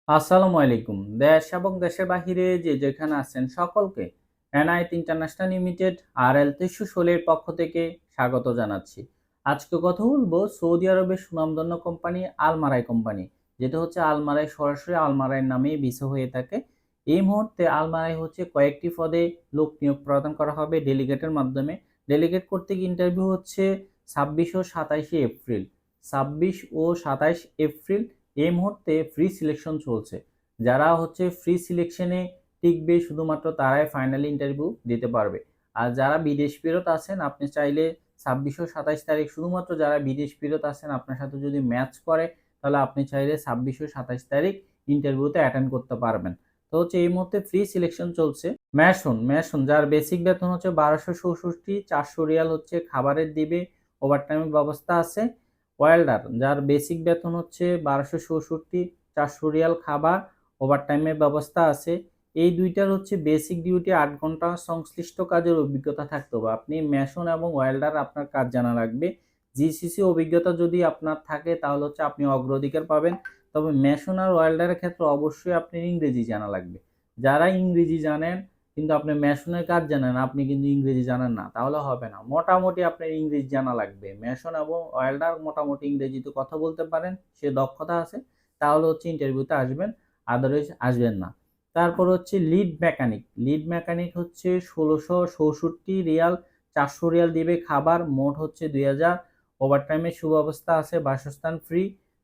আসসালামু আলাইকুম। দেশ এবং দেশের বাহিরে যে যেখানে আছেন সকলকে এনআইটি ইন্টারন্যাশনাল লিমিটেড আরএল 316 এর পক্ষ থেকে স্বাগত জানাচ্ছি। আজকে কথা বলবো সৌদি আরবের সুনামধন্য কোম্পানি আলমারাই কোম্পানি, যেটা হচ্ছে আলমারাই সরাসরি আলমারাই নামেই ভিসা হয়ে থাকে। এই মুহূর্তে আলমারাই হচ্ছে কয়েকটি পদে লোক নিয়োগ প্রদান করা হবে ডেলিগেটের মাধ্যমে। ডেলিগেট করতে ইন্টারভিউ হচ্ছে 26 ও 27 এপ্রিল। 26 ও 27 এপ্রিল এই মুহূর্তে ফ্রি সিলেকশন চলছে। যারা হচ্ছে ফ্রি সিলেকশনে টিকবে শুধুমাত্র তারাই ফাইনালি ইন্টারভিউ দিতে পারবে। আর যারা বিদেশ ফেরত আছেন আপনি চাইলে 26 ও 27 তারিখ শুধুমাত্র যারা বিদেশ ফেরত আছেন আপনার সাথে যদি ম্যাচ করে তাহলে আপনি চাইলে 26 ও 27 তারিখ ইন্টারভিউতে অ্যাটেন্ড করতে পারবেন। তো হচ্ছে এই মুহূর্তে ফ্রি সিলেকশন চলছে। মেশন যার বেসিক বেতন হচ্ছে 1264, 400 রিয়াল হচ্ছে খাবারের দিবে, ওভারটাইমের ব্যবস্থা আছে। ওয়েল্ডার যার বেসিক বেতন হচ্ছে 1264, 400 রিয়াল খাবার, ওভারটাইমের ব্যবস্থা আছে। এই দুইটার হচ্ছে বেসিক ডিউটি 8 ঘন্টা সংশ্লিষ্ট কাজের অভিজ্ঞতা থাকতে হবে। আপনি মেশন এবং ওয়েল্ডার আপনার কাজ জানা লাগবে। জিসিসি অভিজ্ঞতা যদি আপনার থাকে তাহলে হচ্ছে আপনি অগ্রাধিকার পাবেন। তবে মেশন আর ওয়েল্ডারের ক্ষেত্রে অবশ্যই আপনি ইংরেজি জানা লাগবে। যারা ইংরেজি জানেন কিন্তু আপনি মেশনের কাজ জানেন, আপনি কিন্তু ইংরেজি জানেন না, তাহলে হবে না। মোটামুটি আপনার ইংরেজি জানা লাগবে। মেশন এবং ওয়েল্ডার মোটামুটি ইংরেজিতে কথা বলতে পারেন, সে দক্ষতা আছে, তাহলে হচ্ছে ইন্টারভিউতে আসবেন, আদারওয়াইজ আসবেন না। তারপর হচ্ছে লিড মেকানিক হচ্ছে 1664 রিয়াল, 400 রিয়াল দিবে খাবার, মোট হচ্ছে 2000। ওভারটাইমের সুব্যবস্থা আছে, বাসস্থান ফ্রি।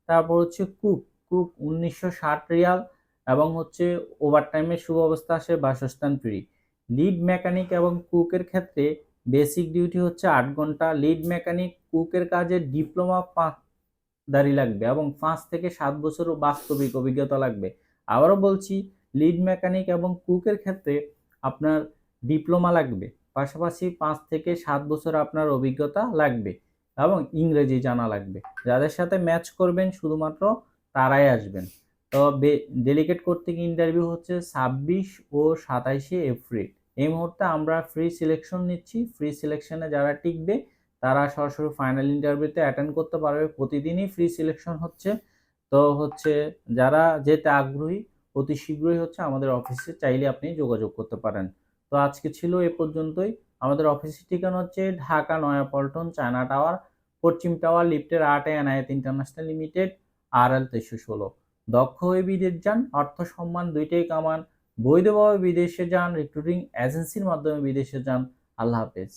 তারপর হচ্ছে কুক 1960 রিয়াল এবং হচ্ছে ওভারটাইমের সুব্যবস্থা আছে, বাসস্থান ফ্রি। লিড মেকানিক এবং কুকের ক্ষেত্রে বেসিক ডিউটি হচ্ছে 8 ঘন্টা। লিড মেকানিক কুকের কাজে ডিপ্লোমা দাঁড়ি লাগবে এবং 5 থেকে 7 বছর বাস্তবিক অভিজ্ঞতা লাগবে। আবারও বলছি, লিড মেকানিক এবং কুকের ক্ষেত্রে আপনার ডিপ্লোমা লাগবে, পাশাপাশি 5 থেকে 7 বছর আপনার অভিজ্ঞতা লাগবে এবং ইংরেজি জানা লাগবে। যাদের সাথে ম্যাচ করবেন শুধুমাত্র তারাই আসবেন। তো ডেলিগেট করতে গিয়ে ইন্টারভিউ হচ্ছে 26 ও 27 এপ্রিল। এই মুহূর্তে আমরা ফ্রি সিলেকশন নিচ্ছি। ফ্রি সিলেকশনে যারা টিকবে তারা সরাসরি ফাইনাল ইন্টারভিউতে অ্যাটেন্ড করতে পারবে। প্রতিদিনই ফ্রি সিলেকশন হচ্ছে। তো হচ্ছে যারা যেতে আগ্রহী অতি শীঘ্রই হচ্ছে আমাদের অফিসে চাইলে আপনি যোগাযোগ করতে পারেন। তো আজকে ছিল এ পর্যন্তই। আমাদের অফিসের ঠিকানা হচ্ছে ঢাকা নয়াপল্টন, চায়না টাওয়ার, পশ্চিম টাওয়ার, লিফটের 8 এনায়েত ইন্টারন্যাশনাল লিমিটেড, আরএল 316। দক্ষ হয়ে বিদেশ যান, অর্থ সম্মান দুইটাই কামান। বৈধভাবে বিদেশে যান, রিক্রুটিং এজেন্সির মাধ্যমে বিদেশে যান। আল্লাহ হাফেজ।